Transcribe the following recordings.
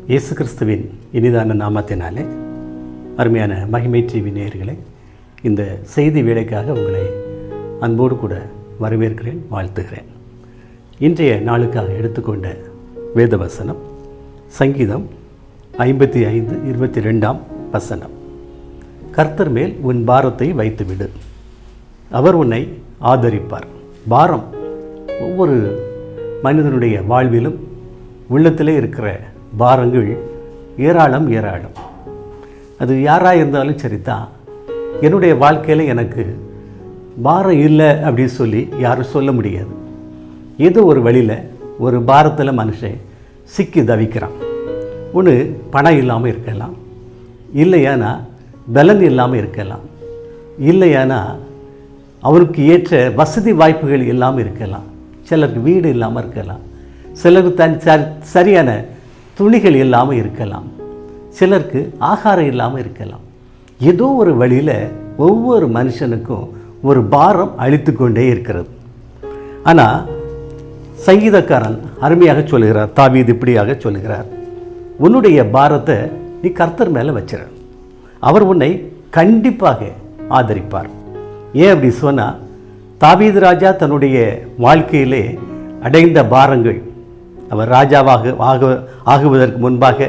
இயேசு கிறிஸ்துவின் இனிதான நாமத்தினாலே அருமையான மகிமை டிவி நேயர்களே, இந்த செய்தி வேலைக்காக உங்களை அன்போடு கூட வரவேற்கிறேன், வாழ்த்துகிறேன். இன்றைய நாளுக்காக எடுத்துக்கொண்ட வேத வசனம் சங்கீதம் 55:22 கர்த்தர் மேல் உன் பாரத்தை வைத்துவிடு, அவர் உன்னை ஆதரிப்பார். பாரம் ஒவ்வொரு மனிதனுடைய வாழ்விலும் உள்ளத்திலே இருக்கிற பாரங்கள் ஏராளம். அது யாராக இருந்தாலும் சரிதான். என்னுடைய வாழ்க்கையில் எனக்கு பாரம் இல்லை அப்படின்னு சொல்லி யாரும் சொல்ல முடியாது. ஏதோ ஒரு வழியில் ஒரு பாரத்தில் மனுஷன் சிக்கி தவிக்கிறான். ஒன்று பணம் இல்லாமல் இருக்கலாம், இல்லையானா பலன் இல்லாமல் இருக்கலாம், இல்லையானா அவனுக்கு ஏற்ற வசதி வாய்ப்புகள் இல்லாமல் இருக்கலாம், சிலருக்கு வீடு இல்லாமல் இருக்கலாம், சிலருக்கு சரியான துணிகள் இல்லாமல் இருக்கலாம், சிலருக்கு ஆகாரம் இல்லாமல் இருக்கலாம். ஏதோ ஒரு வழியில் ஒவ்வொரு மனுஷனுக்கும் ஒரு பாரம் அழித்து கொண்டே இருக்கிறது. ஆனால் சங்கீதக்காரன் அருமையாக சொல்லுகிறார், தாவீது இப்படியாக சொல்லுகிறார், உன்னுடைய பாரத்தை நீ கர்த்தர் மேலே வச்சிட, அவர் உன்னை கண்டிப்பாக ஆதரிப்பார். ஏன் அப்படி சொன்னால், தாவீது ராஜா தன்னுடைய வாழ்க்கையிலே அடைந்த பாரங்கள், அவர் ராஜாவாக ஆகுவதற்கு முன்பாக,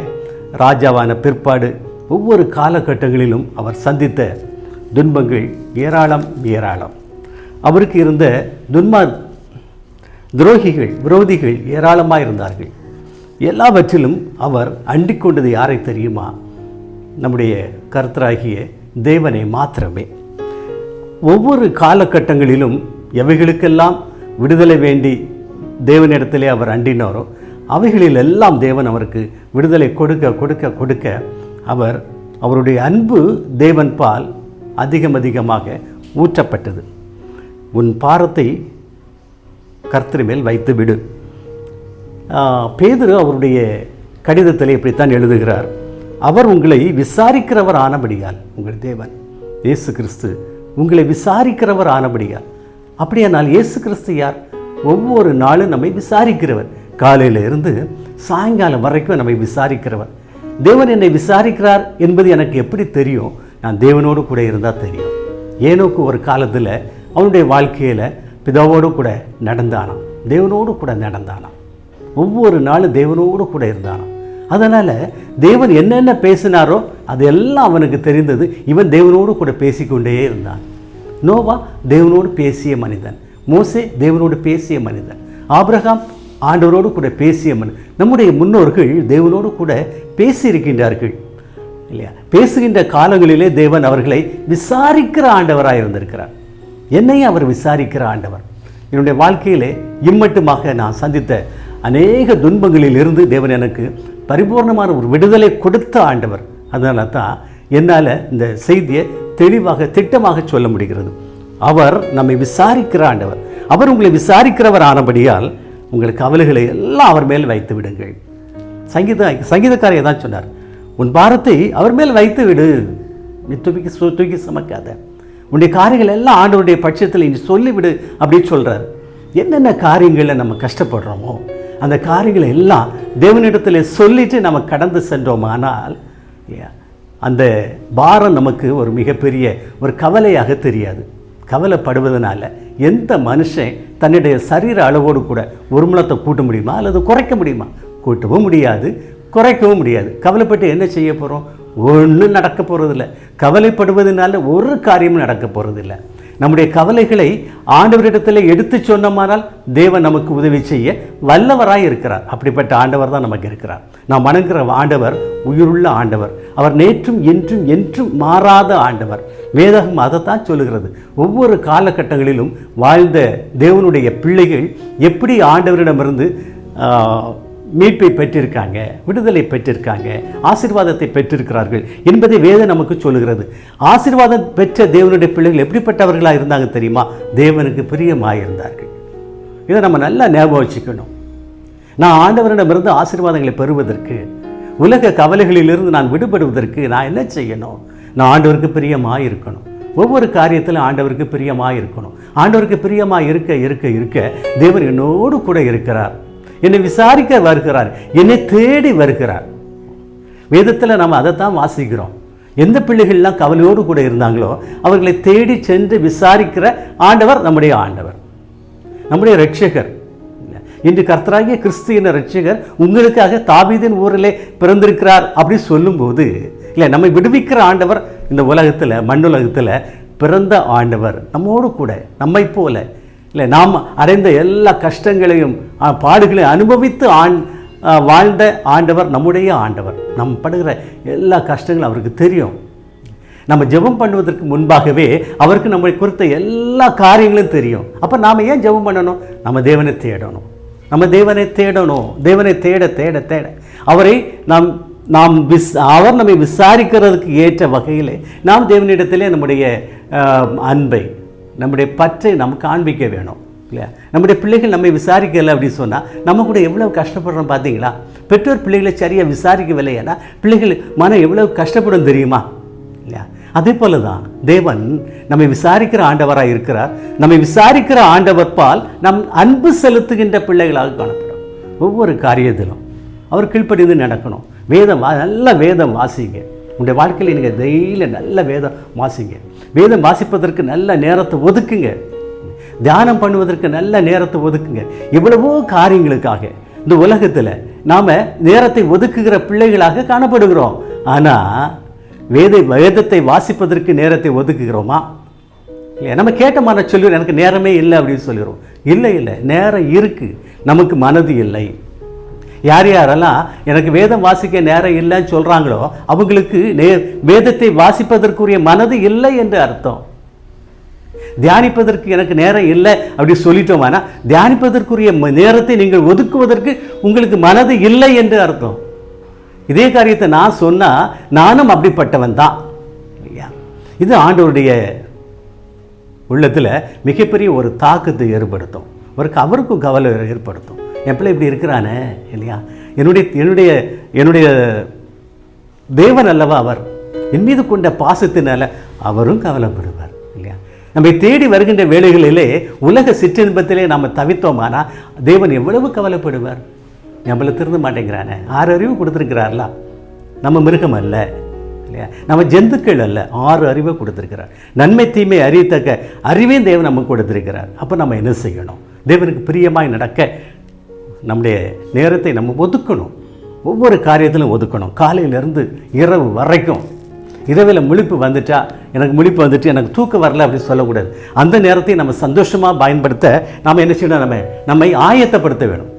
ராஜாவான பிற்பாடு ஒவ்வொரு காலகட்டங்களிலும் அவர் சந்தித்த துன்பங்கள் ஏராளம். அவருக்கு இருந்த துரோகிகள், விரோதிகள் ஏராளமாக இருந்தார்கள். எல்லாவற்றிலும் அவர் அண்டிக் கொண்டது யாரை தெரியுமா? நம்முடைய கர்த்தராகிய தேவனை மாத்திரமே. ஒவ்வொரு காலகட்டங்களிலும் எவைகளுக்கெல்லாம் விடுதலை வேண்டி தேவனிடத்திலே அவர் அண்டினாரோ அவைகளில் எல்லாம் தேவன் அவருக்கு விடுதலை கொடுக்க அவருடைய அன்பு தேவன் பால் அதிகமாக ஊற்றப்பட்டது. உன் பாரத்தை கர்த்தர் மேல் வைத்து விடு. பேதுரு அவருடைய கடிதத்தில் இப்படித்தான் எழுதுகிறார், அவர் உங்களை விசாரிக்கிறவர் ஆனபடியால், உங்கள் தேவன் இயேசு கிறிஸ்து உங்களை விசாரிக்கிறவர் ஆனபடியால். அப்படியானால் இயேசு கிறிஸ்து யார்? ஒவ்வொரு நாளும் நம்மை விசாரிக்கிறவர். காலையில் இருந்து சாயங்காலம் வரைக்கும் நம்மை விசாரிக்கிறவர். தேவன் என்னை விசாரிக்கிறார் என்பது எனக்கு எப்படி தெரியும்? நான் தேவனோடு கூட இருந்தால் தெரியும். ஏனோக்கு ஒரு காலத்தில் அவனுடைய வாழ்க்கையில் பிதாவோடு கூட நடந்தானாம், தேவனோடு கூட நடந்தானாம், ஒவ்வொரு நாளும் தேவனோடு கூட இருந்தானாம். அதனால் தேவன் என்னென்ன பேசினாரோ அதெல்லாம் அவனுக்கு தெரிந்தது. இவன் தேவனோடு கூட பேசிக்கொண்டே இருந்தான். நோவா தேவனோடு பேசிய மனிதன், மோசே தேவனோடு பேசிய மனிதன், ஆபிரகாம் ஆண்டவரோடு கூட பேசிய மனிதன். நம்முடைய முன்னோர்கள் தேவனோடு கூட பேசியிருக்கின்றார்கள் இல்லையா? பேசுகின்ற காலங்களிலே தேவன் அவர்களை விசாரிக்கிற ஆண்டவராக இருந்திருக்கிறார். என்னையும் அவர் விசாரிக்கிற ஆண்டவர். என்னுடைய வாழ்க்கையிலே இம்மட்டுமாக நான் சந்தித்த அநேக துன்பங்களில் இருந்து தேவன் எனக்கு பரிபூர்ணமான ஒரு விடுதலை கொடுத்த ஆண்டவர். அதனால தான் என்னால் இந்த செய்தியை தெளிவாக திட்டமாக சொல்ல முடிகிறது. அவர் நம்மை விசாரிக்கிற ஆண்டவர். அவர் உங்களை விசாரிக்கிறவர் ஆனபடியால் உங்கள் கவலைகளை எல்லாம் அவர் மேல் வைத்து விடுங்கள். சங்கீதக்காரர் தான் சொன்னார், உன் பாரத்தை அவர் மேல் வைத்து விடு, நீ தூக்கி சுமக்காத, உன்னுடைய காரியங்கள் எல்லாம் ஆண்டவருடைய பட்சத்தில் நீ சொல்லிவிடு அப்படின்னு சொல்கிறார். என்னென்ன காரியங்களில் நம்ம கஷ்டப்படுறோமோ அந்த காரியங்களை எல்லாம் தேவனிடத்தில் சொல்லிட்டு நம்ம கடந்து சென்றோமானால் அந்த பாரம் நமக்கு ஒரு மிகப்பெரிய ஒரு கவலையாக தெரியாது. கவலைப்படுவதனால எந்த மனுஷன் தன்னுடைய சரீர அளவோடு கூட ஒரு முழத்தை கூட்ட முடியுமா அல்லது குறைக்க முடியுமா? கூட்டவும் முடியாது, குறைக்கவும் முடியாது. கவலைப்பட்டு என்ன செய்ய போகிறோம்? ஒன்றும் நடக்க போகிறதில்ல. கவலைப்படுவதனால ஒரு காரியமும் நடக்க போகிறதில்லை. நம்முடைய கவலைகளை ஆண்டவரிடத்தில் எடுத்து சொன்னோமானால் தேவன் நமக்கு உதவி செய்ய வல்லவராய் இருக்கிறார். அப்படிப்பட்ட ஆண்டவர் தான் நமக்கு இருக்கிறார். நாம் வணங்குகிற ஆண்டவர் உயிருள்ள ஆண்டவர். அவர் நேற்றும் என்றும் என்றும் மாறாத ஆண்டவர். வேதகம் அதைத்தான் சொல்லுகிறது. ஒவ்வொரு காலகட்டங்களிலும் வாழ்ந்த தேவனுடைய பிள்ளைகள் எப்படி ஆண்டவரிடமிருந்து மீட்பை பெற்றிருக்காங்க, விடுதலை பெற்றிருக்காங்க, ஆசீர்வாதத்தை பெற்றிருக்கிறார்கள் என்பதை வேதம் நமக்கு சொல்லுகிறது. ஆசீர்வாதம் பெற்ற தேவனுடைய பிள்ளைகள் எப்படிப்பட்டவர்களாக இருந்தாங்க தெரியுமா? தேவனுக்கு பிரியமாக இருந்தார்கள். இதை நம்ம நல்லா ஞாபகம் வச்சுக்கணும். நான் ஆண்டவரிடமிருந்து ஆசீர்வாதங்களை பெறுவதற்கு, உலக கவலைகளிலிருந்து நான் விடுபடுவதற்கு நான் என்ன செய்யணும்? நான் ஆண்டவருக்கு பிரியமாக இருக்கணும். ஒவ்வொரு காரியத்திலும் ஆண்டவருக்கு பிரியமாக இருக்கணும். ஆண்டவருக்கு பிரியமாக இருக்க தேவன் என்னோடு கூட இருக்கிறார். என்னை விசாரிக்க வருகிறார், என்னை தேடி வருகிறார். வேதத்தில் நம்ம அதைத்தான் வாசிக்கிறோம். எந்த பிள்ளைகள்லாம் கவலையோடு கூட இருந்தாங்களோ அவர்களை தேடி சென்று விசாரிக்கிற ஆண்டவர் நம்முடைய ஆண்டவர், நம்முடைய இரட்சகர். இன்று கர்த்தராகிய கிறிஸ்து என்ற இரட்சகர் உங்களுக்காக தாவீதின் ஊரிலே பிறந்திருக்கிறார் அப்படி சொல்லும்போது, இல்லை நம்மை விடுவிக்கிற ஆண்டவர் இந்த உலகத்தில் மண்ணுலகத்தில் பிறந்த ஆண்டவர் நம்மோடு கூட நம்மை போல, இல்லை நாம் அடைந்த எல்லா கஷ்டங்களையும் பாடுகளையும் அனுபவித்து வாழ்ந்த ஆண்டவர் நம்முடைய ஆண்டவர். நம் படுகிற எல்லா கஷ்டங்களும் அவருக்கு தெரியும். நம்ம ஜெபம் பண்ணுவதற்கு முன்பாகவே அவருக்கு நம்மை குறித்த எல்லா காரியங்களும் தெரியும். அப்போ நாம் ஏன் ஜெபம் பண்ணணும்? நம்ம தேவனை தேடணும், தேவனை தேட தேட தேட அவரை அவர் நம்மை விசாரிக்கிறதுக்கு ஏற்ற வகையில் நாம் தேவனிடத்திலே நம்முடைய அன்பை, நம்முடைய பற்றை நாம் காண்பிக்க வேணும் இல்லையா? நம்முடைய பிள்ளைகள் நம்மை விசாரிக்கலை அப்படின்னு சொன்னால் நம்ம கூட எவ்வளோ கஷ்டப்படுறோம் பார்த்தீங்களா? பெற்றோர் பிள்ளைகளை சரியாக விசாரிக்கவில்லைன்னா பிள்ளைகள் மனம் எவ்வளோ கஷ்டப்படும் தெரியுமா இல்லையா? அதே போல தான் தேவன் நம்மை விசாரிக்கிற ஆண்டவராக இருக்கிறார். நம்மை விசாரிக்கிற ஆண்டவர் பால் நம் அன்பு செலுத்துகின்ற பிள்ளைகளாக காணப்படும். ஒவ்வொரு காரியத்திலும் அவர் கீழ்ப்படிந்து நடக்கணும். நல்ல வேதம் வாசிங்க. உங்களுடைய வாழ்க்கையில் நீங்கள் டெய்லி நல்ல வேதம் வாசிங்க. வேதம் வாசிப்பதற்கு நல்ல நேரத்தை ஒதுக்குங்க. தியானம் பண்ணுவதற்கு நல்ல நேரத்தை ஒதுக்குங்க. எவ்வளவோ காரியங்களுக்காக இந்த உலகத்தில் நாம் நேரத்தை ஒதுக்குகிற பிள்ளைகளாக காணப்படுகிறோம். ஆனால் வேதத்தை வாசிப்பதற்கு நேரத்தை ஒதுக்குகிறோமா? இல்லை, நம்ம கேட்டமான சொல்லிடுறோம் எனக்கு நேரமே இல்லை அப்படின்னு சொல்லிடுறோம். இல்லை, நேரம் இருக்குது, நமக்கு மனது இல்லை. யாரெல்லாம் எனக்கு வேதம் வாசிக்க நேரம் இல்லைன்னு சொல்கிறாங்களோ அவங்களுக்கு வேதத்தை வாசிப்பதற்குரிய மனது இல்லை என்று அர்த்தம். தியானிப்பதற்கு எனக்கு நேரம் இல்லை அப்படி சொல்லிட்டோம்னா தியானிப்பதற்குரிய நேரத்தை நீங்கள் ஒதுக்குவதற்கு உங்களுக்கு மனது இல்லை என்று அர்த்தம். இதே காரியத்தை நான் சொன்னால் நானும் அப்படிப்பட்டவன் தான் இல்லையா? இது ஆண்டவருடைய உள்ளத்தில் மிகப்பெரிய ஒரு தாக்கத்தை ஏற்படுத்தும். அவருக்கும் கவலை ஏற்படுத்தும். என் பிள்ளை இப்படி இருக்கிறானே இல்லையா? என்னுடைய தேவன் அல்லவா அவர், என் மீது கொண்ட பாசத்தினால அவரும் கவலைப்படுவார் இல்லையா? நம்மை தேடி வருகின்ற வேளைகளிலே உலக சிற்றின்பத்திலே நாம் தவித்தோமானா தேவன் எவ்வளவு கவலைப்படுவார். நம்மளை திருந்த மாட்டேங்கிறானே, 6 அறிவு கொடுத்துருக்கிறார்ல. நம்ம மிருகம் அல்ல இல்லையா? நம்ம ஜந்துக்கள் அல்ல, 6 அறிவை கொடுத்துருக்கிறார். நன்மை தீமை அறியத்தக்க அறிவையும் தேவன் நமக்கு கொடுத்துருக்கிறார். அப்போ நம்ம என்ன செய்யணும்? தேவனுக்கு பிரியமாய் நடக்க நம்முடைய நேரத்தை நம்ம ஒதுக்கணும். ஒவ்வொரு காரியத்திலும் ஒதுக்கணும். காலையிலேருந்து இரவு வரைக்கும். இரவில் முழிப்பு வந்துட்டா எனக்கு தூக்கம் வரல அப்படின்னு சொல்லக்கூடாது. அந்த நேரத்தை நம்ம சந்தோஷமாக பயன்படுத்த நாம் என்ன செய்யணும்? நம்மை ஆயத்தப்படுத்த வேணும்.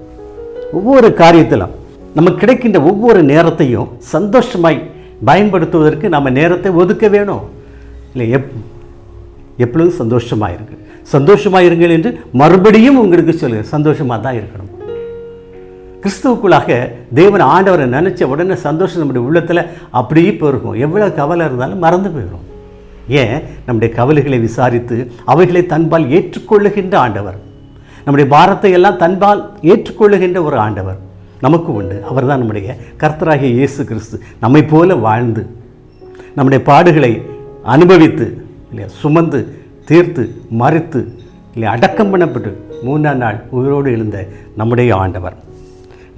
ஒவ்வொரு காரியத்திலும் நமக்கு கிடைக்கின்ற ஒவ்வொரு நேரத்தையும் சந்தோஷமாய் பயன்படுத்துவதற்கு நம்ம நேரத்தை ஒதுக்க வேணும். இல்லை, எப்பொழுதும் சந்தோஷமாக இருங்கள் என்று மறுபடியும் உங்களுக்கு சொல்லுங்கள். சந்தோஷமாக தான் இருக்கணும். கிறிஸ்துவுக்குள்ளாக தேவன் ஆண்டவரை நினச்ச உடனே சந்தோஷம் நம்முடைய உள்ளத்தில் அப்படியே போயிருக்கும். எவ்வளோ கவலை இருந்தாலும் மறந்து போயிடும். ஏன்? நம்முடைய கவலைகளை விசாரித்து அவைகளை தன்பால் ஏற்றுக்கொள்ளுகின்ற ஆண்டவர், நம்முடைய பாரத்தை எல்லாம் தன்பால் ஏற்றுக்கொள்ளுகின்ற ஒரு ஆண்டவர் நமக்கு உண்டு. அவர் தான் நம்முடைய கர்த்தராகிய இயேசு கிறிஸ்து. நம்மை போல வாழ்ந்து நம்முடைய பாடுகளை அனுபவித்து இல்லையா, சுமந்து தீர்த்து மறித்து இல்லை, அடக்கம் பண்ணப்பட்டு 3ஆம் நாள் உயிரோடு எழுந்த நம்முடைய ஆண்டவர்,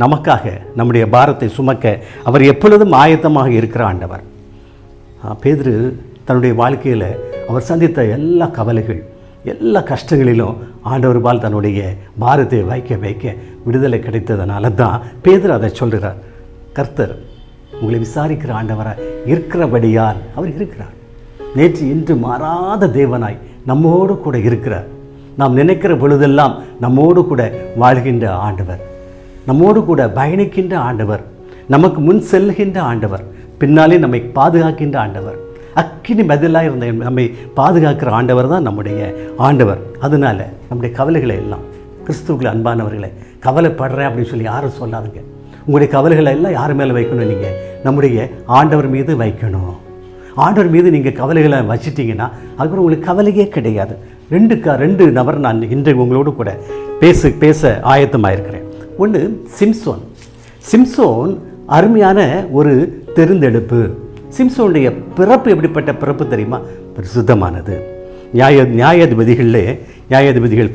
நமக்காக நம்முடைய பாரத்தை சுமக்க அவர் எப்பொழுதும் ஆயத்தமாக இருக்கிற ஆண்டவர். பேதுரு தன்னுடைய வாழ்க்கையில் அவர் சந்தித்த எல்லா கவலைகள், எல்லா கஷ்டங்களிலும் ஆண்டவர் பால் தன்னுடைய பாரத்தை வைக்க விடுதலை கிடைத்ததுனால தான் பேதுரு அதை சொல்கிறார். கர்த்தர் உங்களை விசாரிக்கிற ஆண்டவராக இருக்கிறபடியால் அவர் இருக்கிறார். நேற்று இன்று மாறாத தேவனாய் நம்மோடு கூட இருக்கிறார். நாம் நினைக்கிற பொழுதெல்லாம் நம்மோடு கூட வாழ்கின்ற ஆண்டவர், நம்மோடு கூட பயணிக்கின்ற ஆண்டவர், நமக்கு முன் செல்கின்ற ஆண்டவர், பின்னாலே நம்மை பாதுகாக்கின்ற ஆண்டவர், அக்கினி பதிலாக இருந்த நம்மை பாதுகாக்கிற ஆண்டவர் தான் நம்முடைய ஆண்டவர். அதனால் நம்முடைய கவலைகளை எல்லாம் கிறிஸ்துவுக்குள்ள அன்பானவர்களை கவலைப்படுறேன் அப்படின்னு சொல்லி யாரும் சொல்லாதுங்க. உங்களுடைய கவலைகளை எல்லாம் யார் மேலே வைக்கணும்? நீங்கள் நம்முடைய ஆண்டவர் மீது வைக்கணும். ஆண்டவர் மீது நீங்கள் கவலைகளை வச்சிட்டிங்கன்னா அதுக்கப்புறம் உங்களுக்கு கவலையே கிடையாது. ரெண்டு நபர் நான் இன்று உங்களோடு கூட பேச ஆயத்தமாக இருக்கிறேன். ஒன்று சிம்சோன் அருமையான ஒரு தெரிந்தெடுப்பு. சிம்சோனுடைய பிறப்பு எப்படிப்பட்ட பிறப்பு தெரியுமா? பரிசுத்தமானது. நியாயாதிபதிகள்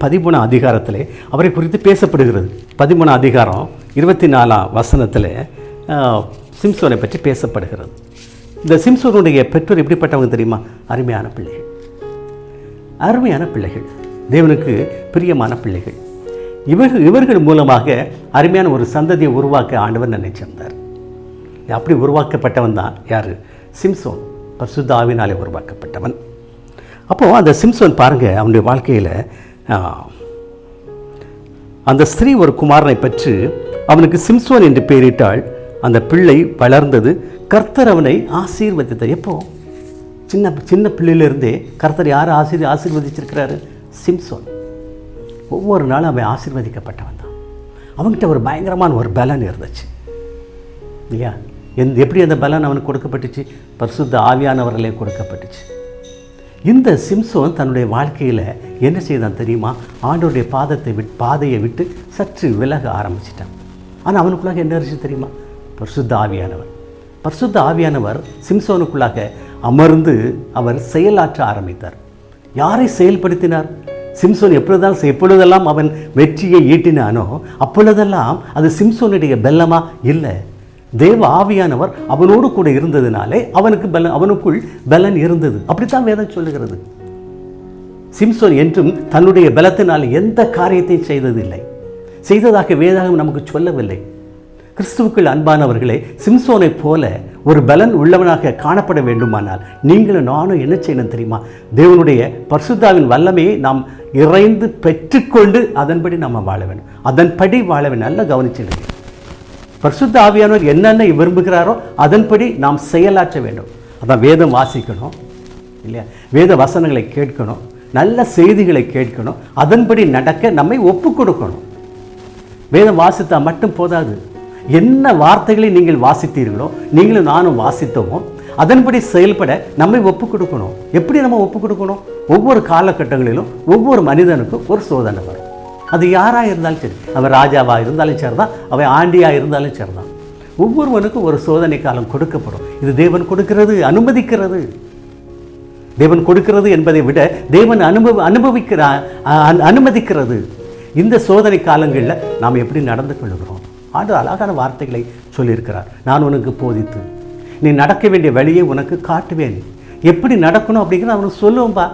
13ஆம் அதிகாரத்தில் அவரை குறித்து பேசப்படுகிறது. 13ஆம் அதிகாரம் 24ஆம் வசனத்தில் சிம்சோனை பற்றி பேசப்படுகிறது. இந்த சிம்சோனுடைய பெற்றோர் எப்படிப்பட்டவங்க தெரியுமா? அருமையான பிள்ளைகள், அருமையான பிள்ளைகள், தேவனுக்கு பிரியமான பிள்ளைகள். இவர்கள் மூலமாக அருமையான ஒரு சந்ததியை உருவாக்க ஆண்டவர் நினைச்சிருந்தார். அப்படி உருவாக்கப்பட்டவன் தான் யார்? சிம்சோன். பரிசுத்த ஆவியினாலே உருவாக்கப்பட்டவன். அப்போது அந்த சிம்சோன் பாருங்கள், அவனுடைய வாழ்க்கையில் அந்த ஸ்திரீ ஒரு குமாரனை பெற்று அவனுக்கு சிம்சோன் என்று பெயரிட்டாள். அந்த பிள்ளை வளர்ந்தது, கர்த்தர் அவனை ஆசீர்வதித்தார். எப்போ? சின்ன பிள்ளையிலிருந்தே கர்த்தர் யாரை ஆசீர்வதிச்சிருக்கிறாரு? சிம்சோன். ஒவ்வொரு நாளும் அவன் ஆசீர்வதிக்கப்பட்டவன் தான். அவன்கிட்ட ஒரு பயங்கரமான ஒரு பலன் இருந்துச்சு இல்லையா? எப்படி அந்த பலன் அவனுக்கு கொடுக்கப்பட்டுச்சு? பரிசுத்த ஆவியானவர்களே கொடுக்கப்பட்டுச்சு. இந்த சிம்சோன் தன்னுடைய வாழ்க்கையில் என்ன செய்தான் தெரியுமா? ஆண்டவருடைய பாதையை விட்டு சற்று விலக ஆரம்பிச்சிட்டான். ஆனால் அவனுக்குள்ளாக என்ன இருந்துச்சு தெரியுமா? பரிசுத்த ஆவியானவர். பரிசுத்த ஆவியானவர் சிம்சோனுக்குள்ளாக அமர்ந்து அவர் செயலாற்ற ஆரம்பித்தார். யாரை செயல்படுத்தினார்? சிம்சோன் எப்பொழுதெல்லாம் அவன் வெற்றியை ஈட்டினானோ அப்பொழுதெல்லாம் அது சிம்சோனுடைய பெல்லமா இல்லை, தேவ ஆவியானவர் அவனோடு கூட இருந்ததினாலே அவனுக்குள் பலன் இருந்தது. அப்படித்தான் வேதம் சொல்லுகிறது. சிம்சோன் என்றும் தன்னுடைய பலத்தினால் எந்த காரியத்தையும் செய்ததில்லை, செய்ததாக வேதம் நமக்கு சொல்லவில்லை. கிறிஸ்துவுக்குள் அன்பானவர்களே, சிம்சோனை போல ஒரு பலன் உள்ளவனாக காணப்பட வேண்டுமானால் நீங்களும் நானும் என்ன செய்யணும் தெரியுமா? தேவனுடைய பரிசுத்தாவின் வல்லமையை நாம் இறைந்து பெற்றுக்கொண்டு அதன்படி நம்ம வாழ வேண்டும். அதன்படி வாழ வேண்டும். நல்லா கவனிச்சிடுங்க. பரிசுத்த ஆவியானவர் என்னென்ன விரும்புகிறாரோ அதன்படி நாம் செயலாற்ற வேண்டும். அதான் வேதம் வாசிக்கணும் இல்லையா? வேத வசனங்களை கேட்கணும், நல்ல செய்திகளை கேட்கணும், அதன்படி நடக்க நம்மை ஒப்பு கொடுக்கணும். வேதம் வாசித்தா மட்டும் போதாது. என்ன வார்த்தைகளை நீங்கள் வாசித்தீர்களோ, நீங்களும் நானும் வாசித்தோமோ அதன்படி செயல்பட நம்மை ஒப்பு கொடுக்கணும். எப்படி நம்ம ஒப்பு கொடுக்கணும்? ஒவ்வொரு காலகட்டங்களிலும் ஒவ்வொரு மனிதனுக்கும் ஒரு சோதனை வரும். அது யாராக இருந்தாலும் சரி, அவன் ராஜாவாக இருந்தாலும் சரிதான், அவன் ஆண்டியாக இருந்தாலும் சரிதான், ஒவ்வொருவனுக்கும் ஒரு சோதனை காலம் கொடுக்கப்படும். இது தேவன் கொடுக்கிறது, அனுமதிக்கிறது. தேவன் கொடுக்கிறது என்பதை விட தேவன் அனுமதிக்கிறது. இந்த சோதனை காலங்களில் நாம் எப்படி நடந்து கொள்கிறோம்? ஆண்டு அழகான வார்த்தைகளை சொல்லியிருக்கிறார். நான் உனக்கு போதித்து நீ நடக்க வேண்டிய வழியை உனக்கு காட்டுவேன். எப்படி நடக்கணும் அப்படிங்கிறத அவனுக்கு சொல்லுவோம்பா.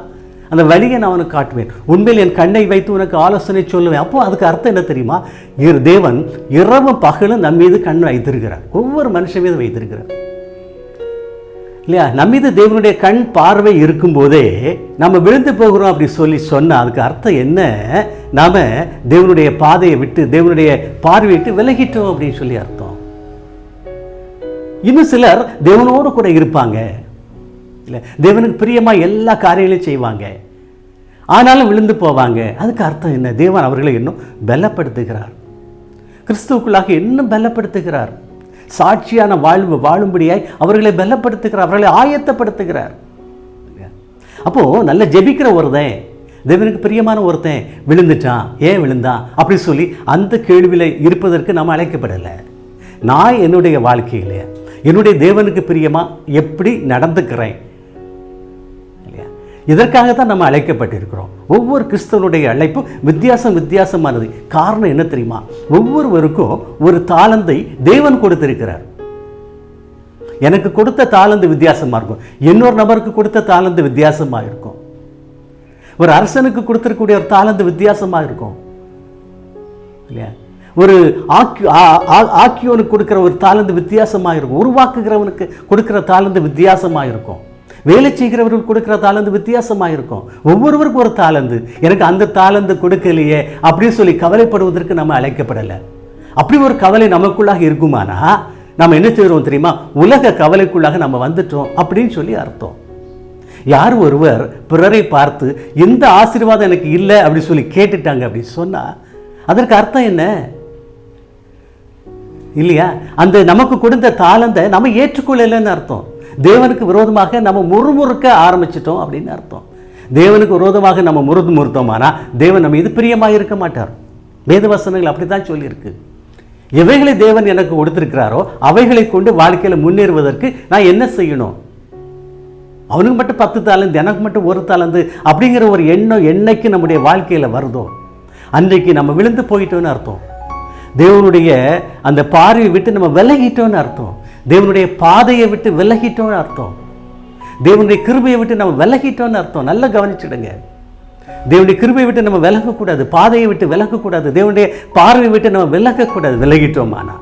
அந்த வழியை நான் அவனுக்கு காட்டுவேன். உண்மையில் என் கண்ணை வைத்து உனக்கு ஆலோசனை சொல்லுவேன். அப்போது அதுக்கு அர்த்தம் என்ன தெரியுமா? தேவன் இரவும் பகலும் நம் மீது கண் வைத்திருக்கிறார். ஒவ்வொரு மனுஷன் மீது வைத்திருக்கிறார் இல்லையா? நம்ம மீது தேவனுடைய கண் பார்வை இருக்கும்போதே நம்ம விழுந்து போகிறோம் அப்படி சொன்னால் அதுக்கு அர்த்தம் என்ன? நாம் தேவனுடைய பாதையை விட்டு, தேவனுடைய பார்வையை விட்டு விலகிட்டோம் அப்படின்னு சொல்லி அர்த்தம். இன்னும் சிலர் தேவனோடு கூட இருப்பாங்க இல்லை, தேவனுக்கு பிரியமாக எல்லா காரியங்களையும் செய்வாங்க, ஆனாலும் விழுந்து போவாங்க. அதுக்கு அர்த்தம் என்ன? தேவன் அவர்களை இன்னும் பலப்படுத்துகிறார், கிறிஸ்துவுக்குள்ளாக இன்னும் பலப்படுத்துகிறார், சாட்சியான வாழ்வு வாழும்படியாய் அவர்களை பலப்படுத்துகிறார், அவர்களை ஆயத்தப்படுத்துகிறார். அப்போது நல்ல ஜெபிக்கிற ஒருத்தன், தேவனுக்கு பிரியமான ஒருத்தன் விழுந்துட்டான், ஏன் விழுந்தான் அப்படி சொல்லி அந்த கேள்வியில் இருப்பதற்கு நம்ம அழைக்கப்படலை. நான் என்னுடைய வாழ்க்கையில் என்னுடைய தேவனுக்கு பிரியமாக எப்படி நடந்துக்கிறேன் இல்லையா? இதற்காகத்தான் நம்ம அழைக்கப்பட்டிருக்கிறோம். ஒவ்வொரு கிறிஸ்தவனுடைய அழைப்பும் வித்தியாசமானது. காரணம் என்ன தெரியுமா? ஒவ்வொருவருக்கும் ஒரு தாளந்தை தேவன் கொடுத்திருக்கிறார். எனக்கு கொடுத்த தாளந்து வித்தியாசமாக இருக்கும், இன்னொரு நபருக்கு கொடுத்த தாளந்து வித்தியாசமாக இருக்கும், ஒரு அரசனுக்கு கொடுத்திருக்கக்கூடிய ஒரு தாளந்து வித்தியாசமாக இருக்கும் இல்லையா? ஒரு ஆக்கியோனுக்கு கொடுக்குற ஒரு தாளந்து வித்தியாசமாக இருக்கும், உருவாக்குகிறவனுக்கு கொடுக்குற தாளந்து வித்தியாசமாக இருக்கும், வேலை செய்கிறவர்கள் கொடுக்குற தாளந்து வித்தியாசமாக இருக்கும். ஒவ்வொருவருக்கும் ஒரு தாளந்து. எனக்கு அந்த தாளந்து கொடுக்கலையே அப்படின்னு சொல்லி கவலைப்படுவதற்கு நம்ம அழைக்கப்படலை. அப்படி ஒரு கவலை நமக்குள்ளாக இருக்குமானா நம்ம என்ன செய்கிறோம் தெரியுமா? உலக கவலைக்குள்ளாக நம்ம வந்துட்டோம் அப்படின்னு சொல்லி அர்த்தம். யார் ஒருவர் பிறரை பார்த்து எந்த ஆசீர்வாதம் எனக்கு இல்லை அப்படி சொல்லி கேட்டுட்டாங்க அப்படின்னு சொன்னால் அதற்கு அர்த்தம் என்ன இல்லையா? அந்த நமக்கு கொடுத்த தாளந்தை நம்ம ஏற்றுக்கொள்ளலைன்னு அர்த்தம். தேவனுக்கு விரோதமாக நம்ம முறுமுறுக்க ஆரம்பிச்சிட்டோம் அப்படின்னு அர்த்தம். தேவனுக்கு விரோதமாக நம்ம முறுத்தோமானா தேவன் நம்ம இது பிரியமாக இருக்க மாட்டார். வேதவசனங்கள் அப்படி தான் சொல்லியிருக்கு. எவைகளை தேவன் எனக்கு கொடுத்திருக்கிறாரோ அவைகளை கொண்டு வாழ்க்கையில் முன்னேறுவதற்கு நான் என்ன செய்யணும்? அவனுக்கு மட்டும் 10 தாளந்து, எனக்கு மட்டும் 1 தாளந்து அப்படிங்கிற ஒரு எண்ணம் என்னைக்கு நம்முடைய வாழ்க்கையில் வருதோ அன்றைக்கு நம்ம விழுந்து போயிட்டோன்னு அர்த்தம். தேவனுடைய அந்த பார்வையை விட்டு நம்ம விலகிட்டோன்னு அர்த்தம். தேவனுடைய பாதையை விட்டு விலகிட்டோம்னு அர்த்தம். தேவனுடைய கிருபையை விட்டு நம்ம விலகிட்டோம்னு அர்த்தம். நல்லா கவனிச்சுடுங்க. தேவனுடைய கிருபையை விட்டு நம்ம விலகக்கூடாது, பாதையை விட்டு விலகக்கூடாது, தேவனுடைய பார்வையை விட்டு நம்ம விலகக்கூடாது. விலகிட்டோமானா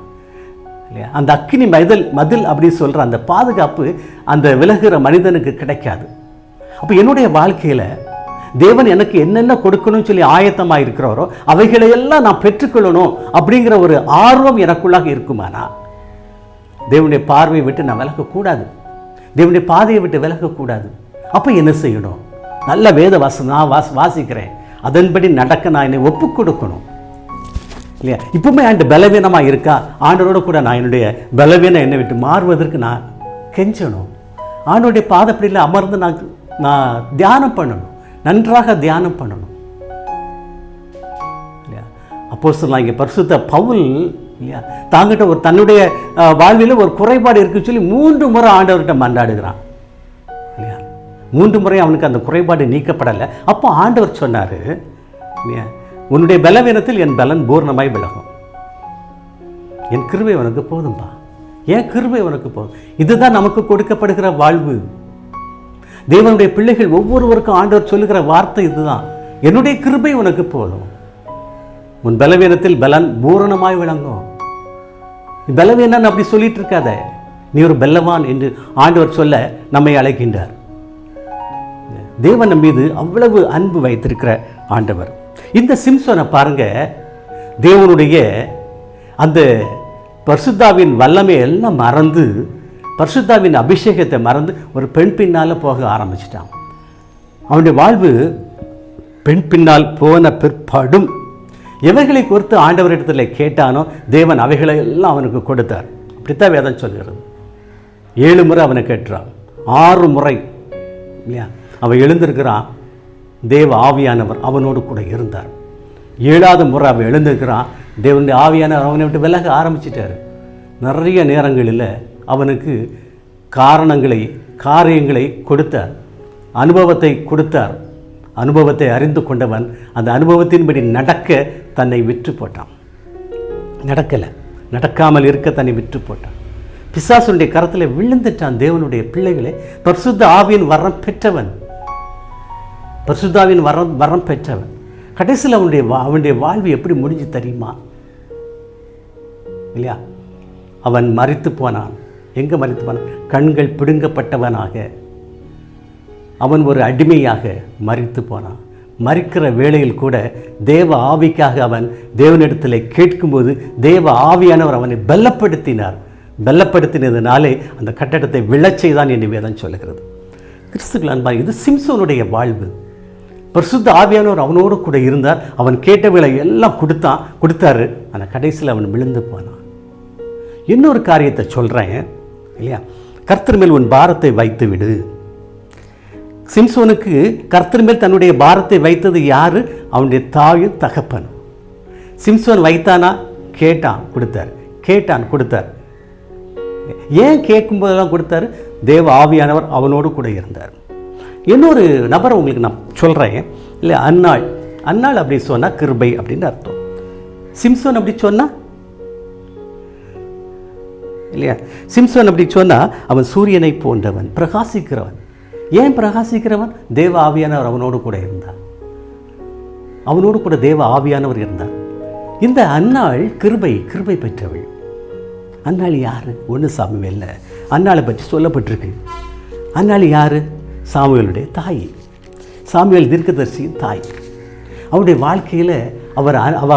இல்லையா, அந்த அக்கினி மதில் அப்படி சொல்கிற அந்த பாதுகாப்பு அந்த விலகுற மனிதனுக்கு கிடைக்காது. அப்போ என்னுடைய வாழ்க்கையில் தேவன் எனக்கு என்னென்ன கொடுக்கணும்னு சொல்லி ஆயத்தமாக இருக்கிறாரோ அவைகளையெல்லாம் நான் பெற்றுக்கொள்ளணும் அப்படிங்கிற ஒரு ஆர்வம் எனக்குள்ளாக இருக்குமானா தேவனுடைய பார்வையை விட்டு நான் விலகக்கூடாது, தேவனுடைய பாதையை விட்டு விலகக்கூடாது. அப்போ என்ன செய்யணும்? நல்ல வேத நான் வாசிக்கிறேன், அதன்படி நடக்க நான் என்னை ஒப்பு கொடுக்கணும் இல்லையா. இப்பவுமே ஆண்டு பலவீனமாக இருக்கா, ஆண்டவரோட கூட நான் என்னுடைய பலவீனம் என்னை விட்டு மாறுவதற்கு நான் கெஞ்சணும். ஆண்டோடைய பாதப்படியில் அமர்ந்து நான் தியானம் பண்ணணும், நன்றாக தியானம் பண்ணணும் இல்லையா. அப்போஸ்தலனாகிய இங்கே பரிசுத்த பவுல் இல்லையா, தாங்கிட்ட ஒரு தன்னுடைய வாழ்வில் ஒரு குறைபாடு இருக்குன்னு சொல்லி 3 முறை ஆண்டவர்கிட்ட மன்றாடுகிறான் இல்லையா. 3 முறை அவனுக்கு அந்த குறைபாடு நீக்கப்படலை. அப்போ ஆண்டவர் சொன்னார் இல்லையா, உன்னுடைய பலவீனத்தில் என் பலன் பூர்ணமாய் விலகும், என் கிருபை உனக்கு போதும்பா, என் கிருபை உனக்கு போதும். இதுதான் நமக்கு கொடுக்கப்படுகிற வாழ்வு. தேவனுடைய பிள்ளைகள் ஒவ்வொருவருக்கும் ஆண்டவர் சொல்லுகிற வார்த்தை இதுதான், என்னுடைய கிருபை உனக்கு போதும், உன் பலவீனத்தில் பலன் பூரணமாய் விளங்கும். பலவீனன் அப்படி சொல்லிட்டு இருக்காத, நீ ஒரு பலவான் என்று ஆண்டவர் சொல்ல நம்மை அழைக்கின்றார். தேவன் நம் மீது அவ்வளவு அன்பு வைத்திருக்கிற ஆண்டவர். இந்த சிம்சோனை பாருங்க, தேவனுடைய அந்த பரிசுத்தாவின் வல்லமை எல்லாம் மறந்து, பரிசுத்தாவின் அபிஷேகத்தை மறந்து ஒரு பெண் பின்னால் போக ஆரம்பிச்சிட்டான். அவனுடைய வாழ்வு பெண் பின்னால் போன பிற்பாடும் எவைகளை குறித்து ஆண்டவரிடத்தில் கேட்டானோ தேவன் அவைகளை எல்லாம் அவனுக்கு கொடுத்தார். அப்படித்தான் வேதம் சொல்கிறது. 7 முறை அவனை கேட்டுறான், 6 முறை இல்லையா அவன் எழுந்திருக்கிறான், தேவ ஆவியானவர் அவனோடு கூட இருந்தார். 7ஆவது முறை அவன் எழுந்திருக்கிறான், தேவனுடைய ஆவியானவர் அவனை விட்டு விலக ஆரம்பிச்சிட்டார். நிறைய நேரங்களில் அவனுக்கு காரியங்களை கொடுத்தார், அனுபவத்தை கொடுத்தார். அனுபவத்தை அறிந்து கொண்டவன் அந்த அனுபவத்தின்படி நடக்க தன்னை விற்று போட்டான். நடக்காமல் இருக்க தன்னை விற்று போட்டான். பிசாசுடைய கரத்தில் விழுந்துட்டான். தேவனுடைய பிள்ளைகளை பரிசுத்த ஆவியின் வரம் பெற்றவன், பரிசுத்தாவின் வரம் பெற்றவன். கடைசியில் அவனுடைய வாழ்வு எப்படி முடிஞ்சு தெரியுமா இல்லையா? அவன் மரித்து போனான். எங்கே மரித்து போனான்? கண்கள் பிடுங்கப்பட்டவனாக அவன் ஒரு அடிமையாக மரித்து போனான். மரிக்கிற வேளையில் கூட தேவ ஆவிக்காக அவன் தேவனிடத்தில் கேட்கும்போது தேவ ஆவியானவர் அவனை பலப்படுத்தினதுனாலே அந்த கட்டடத்தை விழச் செய்தான் என்று வேதம் சொல்லுகிறது. கிறிஸ்துக்கள் அன்பார், இது சிம்சோனுடைய வாழ்வு. பரிசுத்த ஆவியானவர் அவனோடு கூட இருந்தார். அவன் கேட்டவர்களை எல்லாம் கொடுத்தாரு. ஆனால் கடைசியில் அவன் விழுந்து போனான். இன்னொரு காரியத்தை சொல்கிறேன் இல்லையா, கர்த்தர் மேல் உன் பாரத்தை வைத்து விடு. சிம்சோனுக்கு கர்த்தர் மேல் தன்னுடைய பாரத்தை வைத்தது யாரு? அவனுடைய தாயும் தகப்பன். சிம்சோன் வைத்தானா? கேட்டான் கொடுத்தார். ஏன் கேட்கும்போதெல்லாம் கொடுத்தாரு? தேவ ஆவியானவர் அவனோடு கூட இருந்தார். இன்னொரு நபரை உங்களுக்கு நான் சொல்கிறேன் இல்லை, அன்னாள் அப்படி சொன்னால் கிருபை அப்படின்னு அர்த்தம். சிம்சோன் அப்படி சொன்னால் இல்லையா, சிம்சோன் அப்படி சொன்னால் அவன் சூரியனை போன்றவன், பிரகாசிக்கிறவன். ஏன் பிரகாசிக்கிறவன்? தேவ ஆவியானவர் அவனோடு கூட இருந்தார். அவனோடு கூட தேவ ஆவியானவர் இருந்தார். இந்த அன்னாள் கிருபை பெற்றவள். அன்னாள் யாரு? 1 சாமுவேல்ல அன்னாளை பற்றி சொல்லப்பட்டிருக்கு. அன்னாள் யாரு? சாமுவேலுடைய தாய், சாமுவேல் தீர்க்கதரிசியின் தாய். அவருடைய வாழ்க்கையில் அவ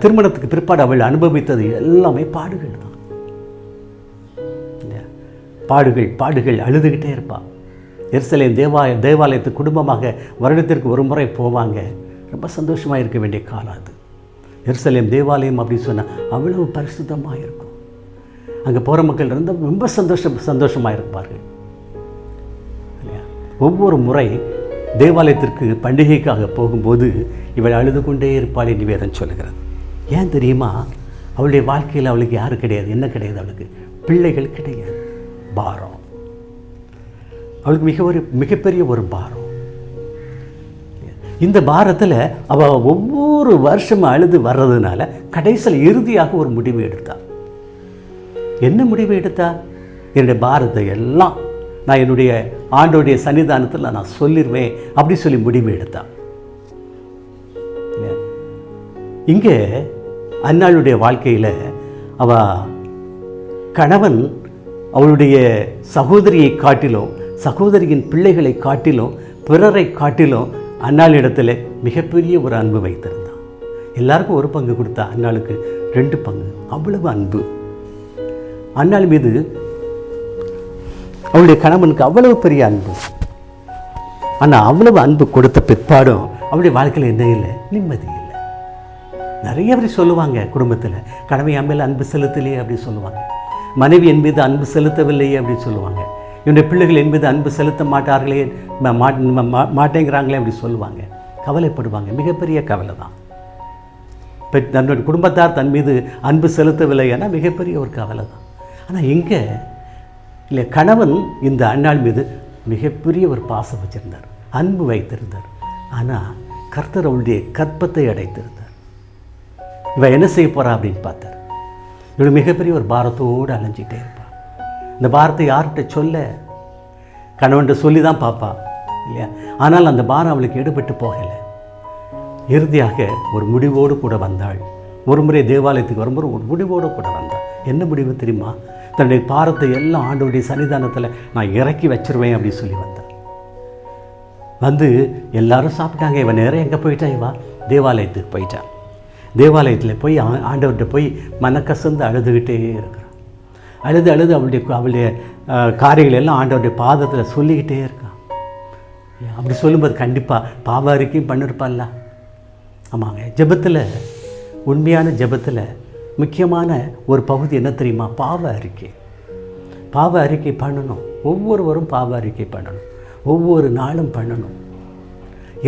திருமணத்துக்கு பிற்பாடு அவள் அனுபவித்தது எல்லாமே பாடுகள் தான். பாடுகள் அழுதுகிட்டே இருப்பாள். எருசலேம் தேவாலயத்துக்கு குடும்பமாக வருடத்திற்கு 1 முறை போவாங்க. ரொம்ப சந்தோஷமாக இருக்க வேண்டிய காலம் அது. எருசலேம் தேவாலயம் அப்படின்னு சொன்னால் அவ்வளவு பரிசுத்தமாக இருக்கும். அங்கே போகிற மக்கள் ரொம்ப சந்தோஷமாக இருப்பார்கள். ஒவ்வொரு முறை தேவாலயத்திற்கு பண்டிகைக்காக போகும்போது இவள் அழுது கொண்டே இருப்பாள் என்று வேதம் சொல்லுகிறது. ஏன் தெரியுமா? அவளுடைய வாழ்க்கையில் அவளுக்கு யாரும் கிடையாது. என்ன கிடையாது? அவளுக்கு பிள்ளைகள் கிடையாது. பாரம் அவளுக்கு மிகப்பெரிய ஒரு பாரம். இந்த பாரத்தில் அவள் ஒவ்வொரு வருஷமும் அழுது வர்றதுனால கடைசியில் இறுதியாக ஒரு முடிவு எடுத்தாள். என்ன முடிவு எடுத்தா? என்னுடைய பாரத்தை எல்லாம் நான் என்னுடைய ஆண்டோடைய சன்னிதானத்தில் நான் சொல்லிடுவேன் அப்படி சொல்லி முடிவு எடுத்தா. இங்கே அன்னாளுடைய வாழ்க்கையில் கணவன் அவளுடைய சகோதரியை காட்டிலும், சகோதரியின் பிள்ளைகளை காட்டிலும், பிறரை காட்டிலும் அன்னாளிடத்தில் மிகப்பெரிய ஒரு அன்பு வைத்திருந்தான். எல்லாருக்கும் ஒரு பங்கு கொடுத்தா, அன்னாளுக்கு 2 பங்கு. அவ்வளவு அன்பு அன்னாள் மீது. அவளுடைய கணவனுக்கு அவ்வளவு பெரிய அன்பு. ஆனால் அவ்வளவு அன்பு கொடுத்த பிற்பாடும் அவளுடைய வாழ்க்கையில் என்ன இல்லை? நிம்மதி இல்லை. நிறைய பேர் சொல்லுவாங்க, குடும்பத்தில் கணவன் என் மேலே அன்பு செலுத்தலையே அப்படி சொல்லுவாங்க, மனைவி என் மீது அன்பு செலுத்தவில்லையே அப்படின்னு சொல்லுவாங்க, என்னுடைய பிள்ளைகள் என் மீது அன்பு செலுத்த மாட்டார்களே, மாட்டேங்கிறாங்களே அப்படி சொல்லுவாங்க, கவலைப்படுவாங்க. மிகப்பெரிய கவலை தான். தன்னுடைய குடும்பத்தார் தன் மீது அன்பு செலுத்தவில்லை என மிகப்பெரிய ஒரு கவலை தான். ஆனால் இங்கே இல்லை, கணவன் இந்த அன்னாள் மீது மிகப்பெரிய ஒரு பாசம் வச்சிருந்தார், அன்பு வைத்திருந்தார். ஆனால் கர்த்தர் அவளுடைய கற்பத்தை அடைத்திருந்தார். இவன் என்ன செய்ய போறா அப்படின்னு பார்த்தார். இவள் மிகப்பெரிய ஒரு பாரத்தோடு அலைஞ்சிட்டே இருப்பாள். இந்த பாரத்தை யார்கிட்ட சொல்ல? கணவன்கிட்ட சொல்லி தான் பார்ப்பா இல்லையா? ஆனால் அந்த பாரம் அவளுக்கு எடுபட்டு போகலை. இறுதியாக ஒரு முடிவோடு கூட வந்தாள். ஒரு முறை தேவாலயத்துக்கு வரும்போது ஒரு முடிவோடு கூட வந்தாள். என்ன முடிவு தெரியுமா? தன்னுடைய பாரத்தை எல்லாம் ஆண்டவருடைய சன்னிதானத்தில் நான் இறக்கி வச்சிருவேன் அப்படின்னு சொல்லி வந்தாள். வந்து எல்லாரும் சாப்பிட்டாங்க. இவன் நேரம் எங்கே போயிட்டா? இவன் தேவாலயத்துக்கு போயிட்டான். தேவாலயத்தில் போய் ஆண்டவர்கிட்ட போய் மனக்கசந்து அழுதுகிட்டே இருக்கிறான். அழுது அவளுடைய காரியங்கள் எல்லாம் ஆண்டவருடைய பாதத்தில் சொல்லிக்கிட்டே இருக்கான். அப்படி சொல்லும்போது கண்டிப்பாக பாவ அறிக்கையும் பண்ணிருப்பாள்ல. ஆமாங்க, ஜெபத்தில், உண்மையான ஜெபத்தில் முக்கியமான ஒரு பகுதி என்ன தெரியுமா? பாவ அறிக்கை. பாவ அறிக்கை பண்ணணும். ஒவ்வொருவரும் பாவ அறிக்கை பண்ணணும். ஒவ்வொரு நாளும் பண்ணணும்.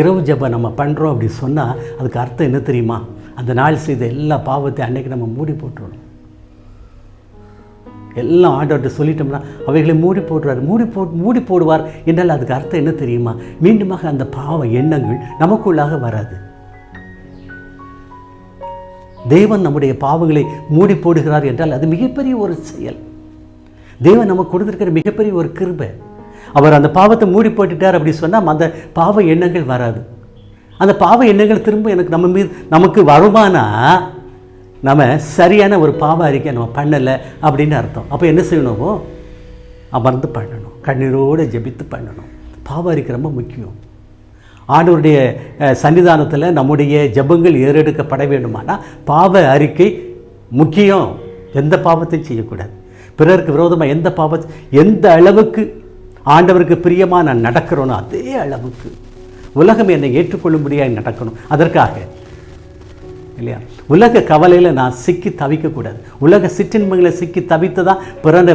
இரவு ஜெபம் நம்ம பண்ணுறோம் அப்படி சொன்னால் அதுக்கு அர்த்தம் என்ன தெரியுமா? அந்த நாள் செய்த எல்லா பாவத்தை அன்னைக்கு நம்ம மூடி போட்டுருணும். எல்லாம் ஆண்டவர்கிட்ட சொல்லிட்டோம்னா அவைகளை மூடி போடுவார் என்றால் அதுக்கு அர்த்தம் என்ன தெரியுமா? மீண்டுமாக அந்த பாவ எண்ணங்கள் நமக்குள்ளாக வராது. தேவன் நம்முடைய பாவங்களை மூடி போடுகிறார் என்றால் அது மிகப்பெரிய ஒரு செயல். தேவன் நமக்கு கொடுத்திருக்கிற மிகப்பெரிய ஒரு கிருபை. அவர் அந்த பாவத்தை மூடி போட்டுட்டார் அப்படி சொன்னால் அந்த பாவ எண்ணங்கள் வராது. அந்த பாவ எண்ணங்கள் திரும்ப நமக்கு வருமானா நம்ம சரியான ஒரு பாவ அறிக்கை நம்ம பண்ணலை அப்படின்னு அர்த்தம். அப்போ என்ன செய்யணுமோ அமர்ந்து பண்ணணும், கண்ணீரோடு ஜெபித்து பண்ணணும். பாவ அறிக்கை ரொம்ப முக்கியம். ஆண்டவருடைய சன்னிதானத்தில் நம்முடைய ஜெபங்கள் ஏறெடுக்கப்பட வேண்டுமானால் பாவ அறிக்கை முக்கியம். எந்த பாவத்தையும் செய்யக்கூடாது. பிறருக்கு விரோதமாக எந்த அளவுக்கு ஆண்டவருக்கு பிரியமாக நான் நடக்கிறோனோ அதே அளவுக்கு உலகம் என்னை ஏற்றுக்கொள்ளும்படியாக நடக்கணும். அதற்காக இல்லையா, உலக கவலையில் நான் சிக்கி தவிக்கக்கூடாது. உலக சிற்றின்பங்களை சிக்கி தவித்து தான்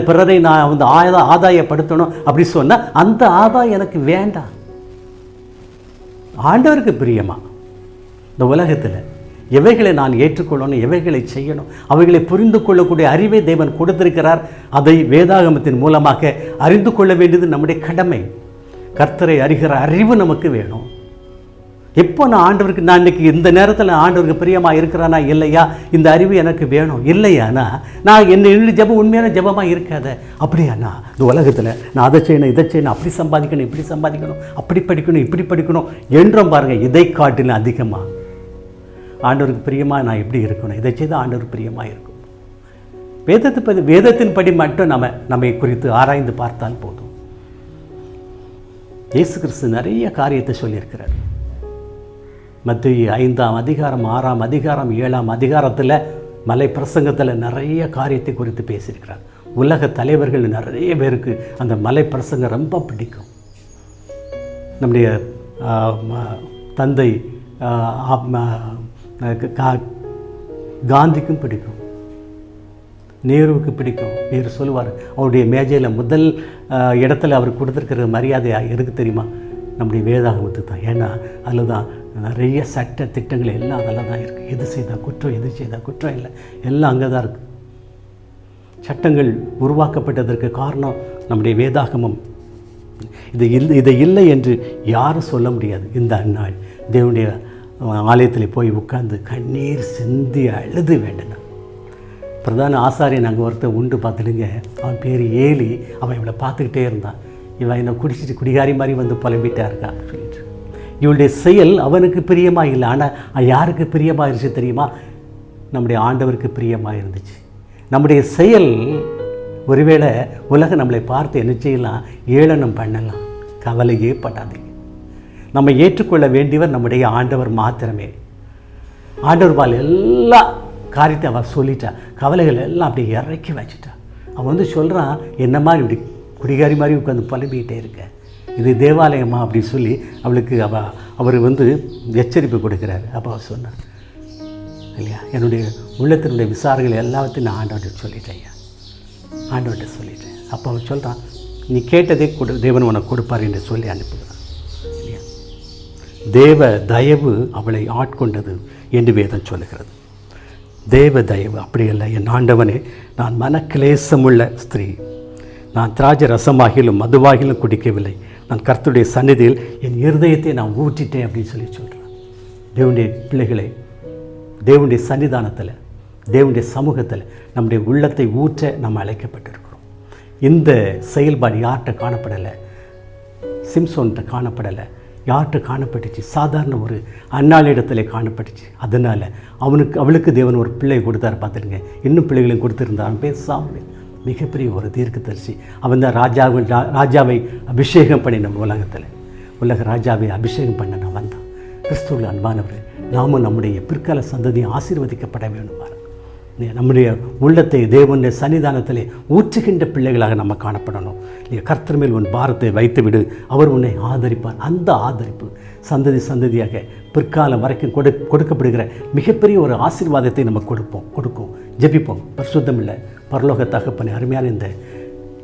பிறரை நான் வந்து ஆதாயப்படுத்தணும் அப்படி சொன்னால் அந்த ஆதாயம் எனக்கு வேண்டாம். ஆண்டவருக்கு பிரியமா இந்த உலகத்தில் எவைகளை நான் ஏற்றுக்கொள்ளணும், எவைகளை செய்யணும், அவைகளை புரிந்து கொள்ளக்கூடிய அறிவை தேவன் கொடுத்திருக்கிறார். அதை வேதாகமத்தின் மூலமாக அறிந்து கொள்ள வேண்டியது நம்முடைய கடமை. கர்த்தரை அறிகிற அறிவு நமக்கு வேணும். எப்போ நான் இன்றைக்கி இந்த நேரத்தில் ஆண்டவருக்கு பிரியமாக இருக்கிறானா இல்லையா, இந்த அறிவு எனக்கு வேணும். இல்லையானா நான் என்னுடைய ஜெபம் உண்மையான ஜெபமாக இருக்காத. அப்படியாண்ணா இந்த உலகத்தில் நான் அதை செய்யணும், இதை செய்யணும், அப்படி சம்பாதிக்கணும், இப்படி சம்பாதிக்கணும், அப்படி படிக்கணும், இப்படி படிக்கணும் என்றும் பாருங்கள், இதை காட்டிலும் அதிகமாக ஆண்டவருக்கு பிரியமாக நான் எப்படி இருக்கணும், இதை செய்து ஆண்டவருக்கு பிரியமாக இருக்கும். வேதத்தின்படி மட்டும் நம்மை குறித்து ஆராய்ந்து பார்த்தால் போதும். இயேசு கிறிஸ்து நிறைய காரியத்தை சொல்லியிருக்கிறார். மத்தேயு 5ஆம் அதிகாரம், 6ஆம் அதிகாரம், 7ஆம் அதிகாரத்தில் மலை பிரசங்கத்தில் நிறைய காரியத்தை குறித்து பேசியிருக்கிறார். உலக தலைவர்கள் நிறைய பேருக்கு அந்த மலை பிரசங்கம் ரொம்ப பிடிக்கும். நம்முடைய தந்தை காந்திக்கும் பிடிக்கும், நேருவுக்கு பிடிக்கும். நேரு சொல்லுவார், அவருடைய மேஜையில் முதல் இடத்துல அவர் கொடுத்துருக்கிற மரியாதை எதுக்கு தெரியுமா? நம்முடைய வேதாகமத்துக்கு தான். ஏன்னா அதில் தான் நிறைய சட்ட திட்டங்கள் எல்லாம் அதில் தான் இருக்குது. எது செய்தால் குற்றம், எது செய்தால் குற்றம் இல்லை, எல்லாம் அங்கே தான் இருக்குது. சட்டங்கள் உருவாக்கப்பட்டதற்கு காரணம் நம்முடைய வேதாகமம். இதை இல்லை என்று யாரும் சொல்ல முடியாது. இந்த அந்நாள் தேவனுடைய ஆலயத்தில் போய் உட்கார்ந்து கண்ணீர் சிந்தி அழுது வேண்டினார். பிரதான ஆசாரியன் அங்கே ஒருத்தர் உண்டு பார்த்துடுங்க. அவன் பேர் ஏலி. அவன் இவளை பார்த்துக்கிட்டே இருந்தான். இவன் என்னை குடிச்சிட்டு குடிகாரி மாதிரி வந்து புலம்பிட்டா இருக்கா அப்படின்னு சொல்லிட்டு. இவளுடைய செயல் அவனுக்கு பிரியமாக இல்லை. ஆனால் யாருக்கு பிரியமாக இருந்துச்சு தெரியுமா? நம்முடைய ஆண்டவருக்கு பிரியமாக இருந்துச்சு. நம்முடைய செயல் ஒருவேளை உலகம் நம்மளை பார்த்து என்ன செய்யலாம்? ஏளனம் பண்ணலாம். கவலையே படாதீங்க. நம்ம ஏற்றுக்கொள்ள வேண்டியவர் நம்முடைய ஆண்டவர் மாத்திரமே. ஆண்டவர் பால் எல்லா காரியத்தை அவள் சொல்லிட்டா. கவலைகள் எல்லாம் அப்படி இறக்கி வச்சுட்டா. அவன் வந்து சொல்கிறான், என்ன மாதிரி இப்படி குடிகாரி மாதிரி உட்காந்து புலம்பிக்கிட்டே இருக்க, இது தேவாலயமா அப்படின்னு சொல்லி அவளுக்கு அவர் வந்து எச்சரிப்பு கொடுக்குறாரு. அப்போ அவர் சொன்னார் இல்லையா, என்னுடைய உள்ளத்தினுடைய விசாரணைகள் எல்லாத்தையும் நான் ஆண்டவர்கிட்ட சொல்லிட்டேன் ஐயா, ஆண்டவர்கிட்ட சொல்லிட்டேன். அப்போ அவர் சொல்கிறான், நீ கேட்டதே தேவன் உனக்கு கொடுப்பார் என்று சொல்லி அனுப்புகிறான் இல்லையா. தேவ தயவு அவளை ஆட்கொண்டது என்று வேதம் சொல்லுகிறது. தேவ தயவு அப்படியல்ல, என் ஆண்டவனே, நான் மனக்கிலேசமுள்ள ஸ்திரீ, நான் திராட்சை ரசமாகிலும் மதுவாகிலும் குடிக்கவில்லை, நான் கர்த்தருடைய சந்நிதியில் என் இருதயத்தை நான் ஊற்றிட்டேன் அப்படின்னு சொல்லி சொல்கிறேன். தேவனுடைய பிள்ளைகளை தேவனுடைய சன்னிதானத்தில், தேவனுடைய சமூகத்தில் நம்முடைய உள்ளத்தை ஊற்ற நம்ம அழைக்கப்பட்டிருக்கிறோம். இந்த செயல்பாடு யார்கிட்ட காணப்படலை? சிம்சோன்கிட்ட காணப்படலை. யார்கிட்ட காணப்பட்டுச்சு? சாதாரண ஒரு அன்னாளிடத்தில் காணப்பட்டுச்சு. அதனால் அவளுக்கு தேவன் ஒரு பிள்ளை கொடுத்தாரு. பார்த்துருங்க, இன்னும் பிள்ளைகளையும் கொடுத்துருந்தார். அவன் பேர் சாமுவேல். மிகப்பெரிய ஒரு தீர்க்கதரிசி. அவன் தான் ராஜாவை அபிஷேகம் பண்ணின உலக ராஜாவை அபிஷேகம் பண்ண அவன் தான். கிறிஸ்துவில் அன்பானவர், நாமும் நம்முடைய பிற்கால சந்ததியை ஆசீர்வதிக்கப்பட வேண்டுமாறு நம்முடைய உள்ளத்தை தேவனுடைய சன்னிதானத்திலே ஊற்றுகின்ற பிள்ளைகளாக நம்ம காணப்படணும். நீ கர்த்தர் மேல் உன் பாரத்தை வைத்துவிடு, அவர் உன்னை ஆதரிப்பார். அந்த ஆதரிப்பு சந்ததியாக பிற்காலம் வரைக்கும் கொடுக்கப்படுகிற மிகப்பெரிய ஒரு ஆசீர்வாதத்தை நம்ம கொடுக்கும். ஜெபிப்போம். பரிசுத்தம் இல்லை பரலோக தகப்பனே, அருமையான இந்த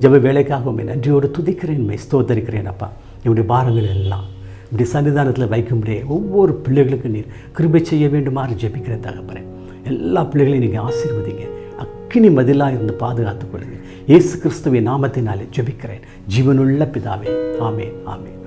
ஜெப வேலைக்காக உண்மை நன்றியோடு துதிக்கிறேன், ஸ்தோத்தரிக்கிறேன். அப்பா, என்னுடைய பாரங்கள் எல்லாம் இப்படி சன்னிதானத்தில் வைக்கும்படியே ஒவ்வொரு பிள்ளைகளுக்கு நீர் கிருபை செய்ய வேண்டுமாறு ஜெபிக்கிறேன் தகப்பனே. எல்லா பிள்ளைகளையும் நீங்கள் ஆசீர்வதிங்க, அக்கினி மதிலாக இருந்து பாதுகாத்துக் கொள்ளுங்கள். இயேசு கிறிஸ்துவின் நாமத்தினாலே ஜெபிக்கிறேன், ஜீவனுள்ள பிதாவே. ஆமென், ஆமென்.